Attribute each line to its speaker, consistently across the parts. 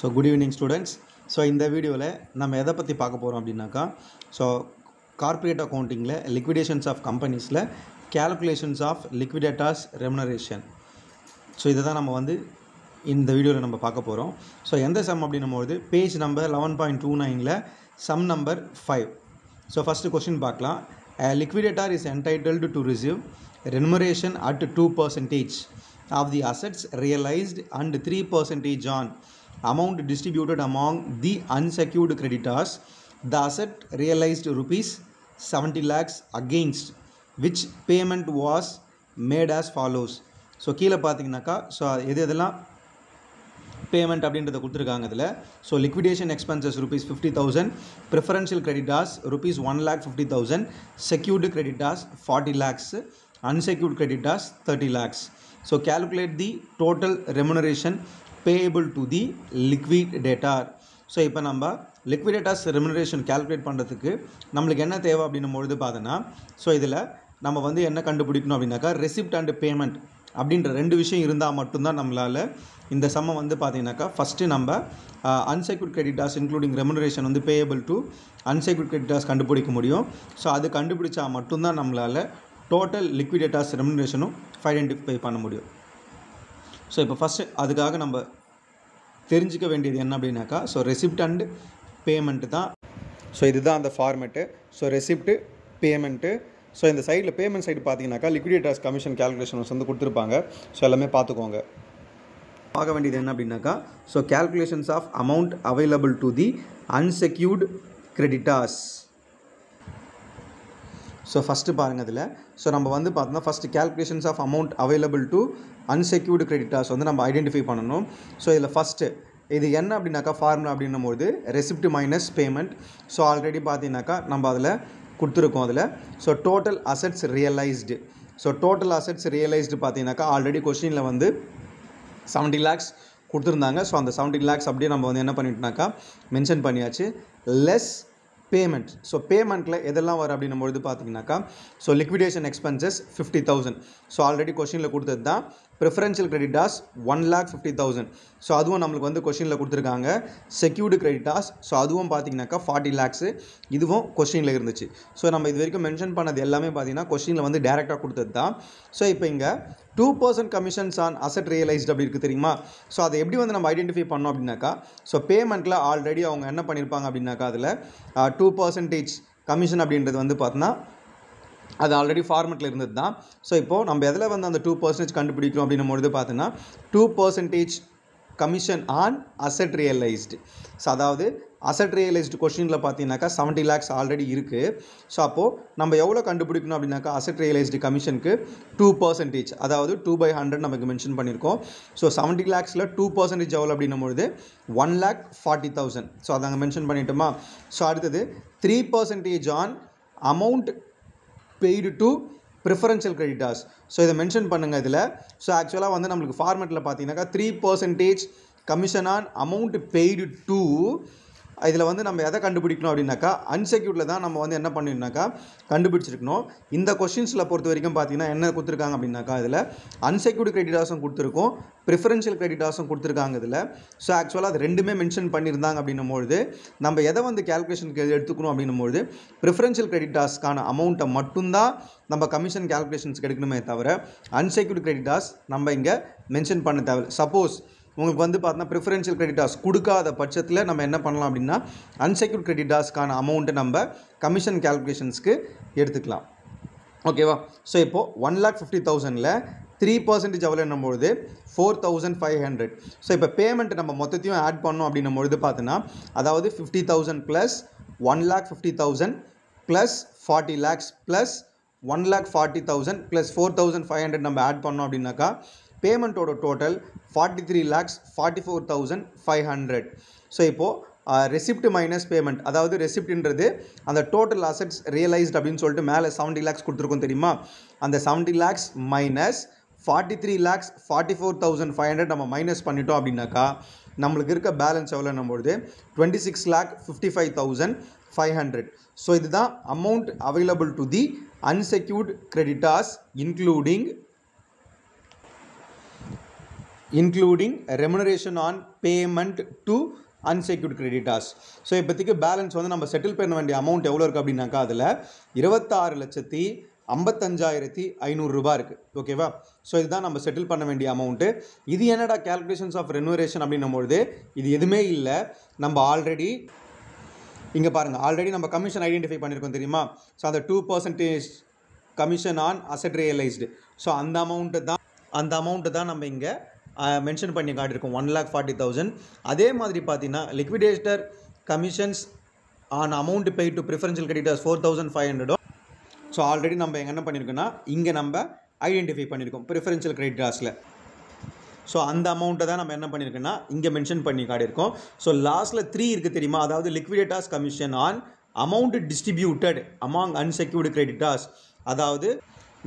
Speaker 1: So good evening students. So இந்த வீடியோவில் நம்ம எதை பற்றி பார்க்க போகிறோம் அப்படின்னாக்கா ஸோ கார்ப்பரேட் அக்கௌண்டிங்கில் லிக்விடேஷன்ஸ் ஆஃப் கம்பெனிஸில் calculations of liquidators remuneration. So இதை தான் நம்ம வந்து இந்த வீடியோவில் நம்ம பார்க்க போகிறோம். ஸோ எந்த சம் அப்படின்னும்போது பேஜ் நம்பர் 11.29ல் sum number 5. So first question பார்க்கலாம். Liquidator is entitled to receive remuneration at 2% of the assets realized and 3% on amount distributed among the unsecured creditors. The asset realized rupees 70 lakhs against which payment was made as follows. So கீழே பார்த்தீங்கன்னாக்கா so எதெல்லாம் payment அப்படின்றத கொடுத்துருக்காங்க இதில். So liquidation expenses rupees 50,000, preferential creditors rupees 1,50,000, secured creditors 40 lakhs, unsecured creditors 30 lakhs. So calculate the total remuneration payable to the liquidator. So இப்போ நம்ம லிக்விடேட்டர்ஸ் remuneration calculate பண்ணுறதுக்கு நம்மளுக்கு என்ன தேவை அப்படின்னும்பொழுது பார்த்தோன்னா ஸோ இதில் நம்ம வந்து என்ன கண்டுபிடிக்கணும் அப்படின்னாக்கா ரெசிப்ட் அண்ட் பேமெண்ட் அப்படின்ற ரெண்டு விஷயம் இருந்தால் மட்டும்தான் நம்மளால் இந்த சம்மை வந்து பார்த்தீங்கன்னாக்கா ஃபஸ்ட்டு நம்ம அன்செக்யூர்ட் கிரெடிட்டார்ஸ் இன்க்ளூடிங் ரெமுனரேஷன் வந்து பேயபிள் டு அன்செக்யூர்ட் கிரெடிட்டார்ஸ் கண்டுபிடிக்க முடியும். ஸோ அது கண்டுபிடிச்சா மட்டும்தான் நம்மளால் டோட்டல் லிக்விடேட்டர்ஸ் ரெமுனரேஷனும் ஐடென்டிஃபை பண்ண முடியும். ஸோ இப்போ ஃபஸ்ட்டு அதுக்காக நம்ம தெரிஞ்சிக்க வேண்டியது என்ன அப்படின்னாக்கா ஸோ ரெசிப்ட் அண்ட் பேமெண்ட்டு தான். ஸோ இதுதான் அந்த format. So receipt payment. So இந்த சைடில் பேமெண்ட் சைடு பார்த்தீங்கன்னாக்கா லிக்விடேட்டர்ஸ் கமிஷன் கேல்குலேஷன்ஸ் வந்து கொடுத்துருப்பாங்க. ஸோ எல்லாமே பார்த்துக்கோங்க. பார்க்க வேண்டியது என்ன அப்படின்னாக்கா so calculations of amount available to the unsecured creditors. So first பாருங்கள் இதில். ஸோ நம்ம வந்து பார்த்தோம்னா first calculations of amount available to unsecured creditors வந்து நம்ம ஐடென்டிஃபை பண்ணணும். ஸோ இதில் ஃபஸ்ட்டு இது என்ன அப்படின்னாக்கா ஃபார்முலா அப்படின்னும் போது receipt minus payment. So already பார்த்தீங்கன்னாக்கா நம்ம அதில் கொடுத்துருக்கோம் அதில். So total assets realised. So total assets realised பார்த்தீங்கன்னாக்கா ஆல்ரெடி கொஸ்டினில் வந்து 70 lakhs கொடுத்துருந்தாங்க. ஸோ அந்த 70 lakhs அப்படியே நம்ம வந்து என்ன பண்ணிட்டோம்னாக்கா மென்ஷன் பண்ணியாச்சு. Less payment. ஸோ பேமெண்ட்டில் எதெல்லாம் வரும் அப்படின்னும்பொழுது பார்த்தீங்கன்னாக்கா so liquidation expenses 50,000. So already கொஸ்டினில் கொடுத்தது தான். Preferential creditors 1,50,000. ஸோ அதுவும் நம்மளுக்கு வந்து கொஸ்டினில் கொடுத்துருக்காங்க. செக்யூர்டு கிரெடிட்டார்ஸ் ஸோ அதுவும் பார்த்தீங்கன்னாக்கா 40 lakhs. இதுவும் கொஸ்டினில் இருந்துச்சு. ஸோ நம்ம இது வரைக்கும் மென்ஷன் பண்ணது எல்லாமே பார்த்தீங்கன்னா கொஸ்டினில் வந்து டேரெக்டாக கொடுத்தது தான். ஸோ இப்போ இங்கே 2% கமிஷன்ஸ் ஆன் அசெட் ரியலைஸ்டு அப்படி இருக்குது தெரியுமா. ஸோ அதை எப்படி வந்து நம்ம ஐடென்டிஃபை பண்ணோம் அப்படின்னாக்கா ஸோ பேமெண்ட்டில் ஆல்ரெடி அவங்க என்ன பண்ணியிருப்பாங்க அப்படின்னாக்கா அதில் 2% கமிஷன் அப்படின்றது வந்து பார்த்தோன்னா அது ஆல்ரெடி ஃபார்மெட்டில் இருந்தது தான். ஸோ இப்போது நம்ம எதில் வந்து அந்த 2% கண்டுபிடிக்கிறோம் அப்படின்னும்பொழுது பார்த்தோன்னா 2% commission on asset realised. So அதாவது அசெட் ரியலைஸ்டு கொஸ்டினில் பார்த்தீங்கன்னாக்கா 70 lakhs ஆல்ரெடி இருக்குது. ஸோ அப்போது நம்ம எவ்வளோ கண்டுபிடிக்கணும் அப்படின்னாக்கா அசெட் ரியலைஸ்டு கமிஷனுக்கு 2%, அதாவது 2/100 நமக்கு மென்ஷன் பண்ணியிருக்கோம். ஸோ 70 lakhsல 2% எவ்வளோ அப்படின்னும்பொழுது 1,40,000. ஸோ அதை அங்கே மென்ஷன் பண்ணிட்டோமா. ஸோ அடுத்தது 3% on amount paid to preferential creditors. So இதை மென்ஷன் பண்ணுங்கள் இதில். ஸோ ஆக்சுவலாக வந்து நம்மளுக்கு ஃபார்மெட்டில் பார்த்தீங்கன்னாக்கா 3% commission on amount paid to இதில் வந்து நம்ம எதை கண்டுபிடிக்கணும் அப்படின்னாக்கா அன்செக்யூர்டில் தான் நம்ம வந்து என்ன பண்ணிடனாக்கா கண்டுபிடிச்சிருக்கணும். இந்த கொஸ்டின்ஸில் பொறுத்த வரைக்கும் பார்த்தீங்கன்னா என்ன கொடுத்துருக்காங்க அப்படின்னாக்கா இதில் அன்செக்யூர்டு கிரெடிட்டார்ஸும் கொடுத்துருக்கோம், ப்ரிஃபரன்ஷியல் கிரெடிட்டார்ஸும் கொடுத்துருக்காங்க இதில். ஸோ ஆக்சுவலாக அது ரெண்டுமே மென்ஷன் பண்ணியிருந்தாங்க அப்படின்னும்பொழுது நம்ம எதை வந்து கேல்குலேஷனுக்கு எடுத்துக்கணும் அப்படின்னும்பொழுது ப்ரிஃபரன்ஷியல் கிரெடிட்டார்ஸ்க்கான அமௌண்ட்டை மட்டும்தான் நம்ம கமிஷன் கேல்குலேஷன்ஸ்க்கு எடுக்கணுமே தவிர அன்செக்யூர்டு கிரெடிட்டார்ஸ் நம்ம இங்கே மென்ஷன் பண்ண தேவை. சப்போஸ் உங்களுக்கு வந்து பார்த்தோன்னா ப்ரிஃபரன்ஷியல் கிரெடிட்டார்ஸ் கொடுக்காத பட்சத்தில் நம்ம என்ன பண்ணலாம் அப்படின்னா அன்செக்யூர்ட் கிரெடிட்டார்ஸ்க்கான அமௌண்ட்டு நம்ம கமிஷன் கேல்குலேஷன்ஸ்க்கு எடுத்துக்கலாம். ஓகேவா. ஸோ இப்போது 1,50,000ல் 3% எவ்வளோ என்னும்பொழுது 4,500. ஸோ இப்போ பேமெண்ட் நம்ம மொத்தத்தையும் ஆட் பண்ணோம் அப்படின்னும்பொழுது பார்த்தோன்னா அதாவது 50,000 plus 1,50,000 plus 40 lakhs plus 1,40,000 plus 4,500 நம்ம ஆட் பண்ணோம் அப்படின்னாக்கா பேமெண்ட்டோட டோட்டல் 43,44,500. ஸோ இப்போது ரெசிப்ட் மைனஸ் பேமெண்ட், அதாவது ரெசிப்ட்ன்றது அந்த டோட்டல் அசெட்ஸ் ரியலைஸ்ட் அப்படின்னு சொல்லிட்டு மேலே 70 lakhs கொடுத்துருக்கோம் தெரியுமா. அந்த 70 lakhs மைனஸ் 43,44,500 நம்ம மைனஸ் பண்ணிட்டோம் அப்படின்னாக்கா நம்மளுக்கு இருக்க பேலன்ஸ் எவ்வளோ நம்மளுது 26,55,500. ஸோ இதுதான் amount available to the unsecured creditors including including remuneration on payment to unsecured creditors. So இப்போதைக்கு பேலன்ஸ் வந்து நம்ம செட்டில் பண்ண வேண்டிய அமௌண்ட் எவ்வளோ இருக்குது அப்படின்னாக்கா அதில் 26,55,500 ரூபா இருக்குது. ஓகேவா? ஸோ இதுதான் நம்ம செட்டில் பண்ண வேண்டிய அமௌண்ட்டு. இது என்னடா கேல்குலேஷன்ஸ் ஆஃப் ரெனுவரேஷன் அப்படின்னும்பொழுது இது எதுவுமே இல்லை. நம்ம ஆல்ரெடி இங்கே பாருங்கள், ஆல்ரெடி நம்ம கமிஷன் ஐடென்டிஃபை பண்ணியிருக்கோம் தெரியுமா? ஸோ அந்த 2% commission on asset realised. So அந்த அமௌண்ட்டு தான் நம்ம இங்கே மென்ஷன் பண்ணி காட்டியிருக்கோம் 1,40,000. அதே மாதிரி பார்த்தீங்கன்னா liquidator commissions on amount pay to preferential creditors 4,500. So already நம்ம என்ன பண்ணியிருக்கோன்னா இங்கே நம்ம ஐடென்டிஃபை பண்ணியிருக்கோம் ப்ரிஃபரன்ஷியல் கிரெடிட்டர்ஸில். ஸோ அந்த அமௌண்ட்டை தான் நம்ம என்ன பண்ணியிருக்கோன்னா இங்கே மென்ஷன் பண்ணி காட்டியிருக்கோம். ஸோ லாஸ்ட்டில் 3 இருக்குது தெரியுமா? அதாவது liquidators commission on amount distributed among unsecured creditors. அதாவது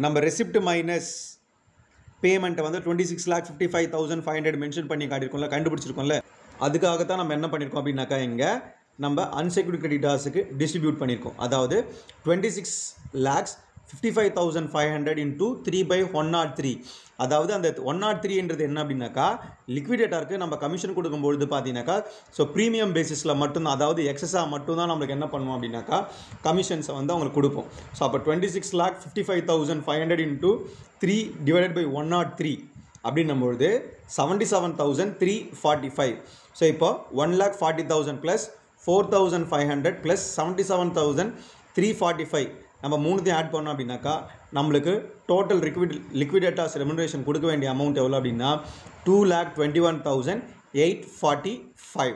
Speaker 1: நம்ம ரெசிப்ட் மைனஸ் பேமெண்ட்டை வந்து 26,55,500 மென்ஷன் பண்ணி காட்டியிருக்கோம்ல, கண்டுபிடிச்சிருக்கோம்ல. அதுக்காகத்தான் நம்ம என்ன பண்ணியிருக்கோம் அப்படின்னாக்கா இங்கே நம்ம அன்செக்யூர்ட் கிரெடிட்டார்ஸுக்கு டிஸ்ட்ரிபியூட் பண்ணியிருக்கோம். அதாவது 26,55,500 இன்டூ 3/103. அதாவது அந்த 103ன்றது என்ன அப்படின்னாக்கா லிக்விடேட்டருக்கு நம்ம கமிஷன் கொடுக்கும்பொழுது பார்த்தீங்கன்னாக்கா ஸோ ப்ரீமியம் பேசிஸில் மட்டும்தான், அதாவது எக்ஸஸாக மட்டும்தான் நம்மளுக்கு என்ன பண்ணுவோம் அப்படின்னாக்கா கமிஷன்ஸை வந்து அவங்களுக்கு கொடுப்போம். ஸோ அப்போ 26,55,500 இன்டூ 3/103 அப்படின்னும்பொழுது 77,345. ஸோ இப்போ 1,40,000 ப்ளஸ் 4,500 ப்ளஸ் 77,345 நம்ம மூணுத்தையும் ஆட் பண்ணோம் அப்படின்னாக்கா நம்மளுக்கு டோட்டல் லிக்விடேட்டர்ஸ் ரெமுனரேஷன் கொடுக்க வேண்டிய அமௌண்ட் எவ்வளோ அப்படின்னா 2,21,845.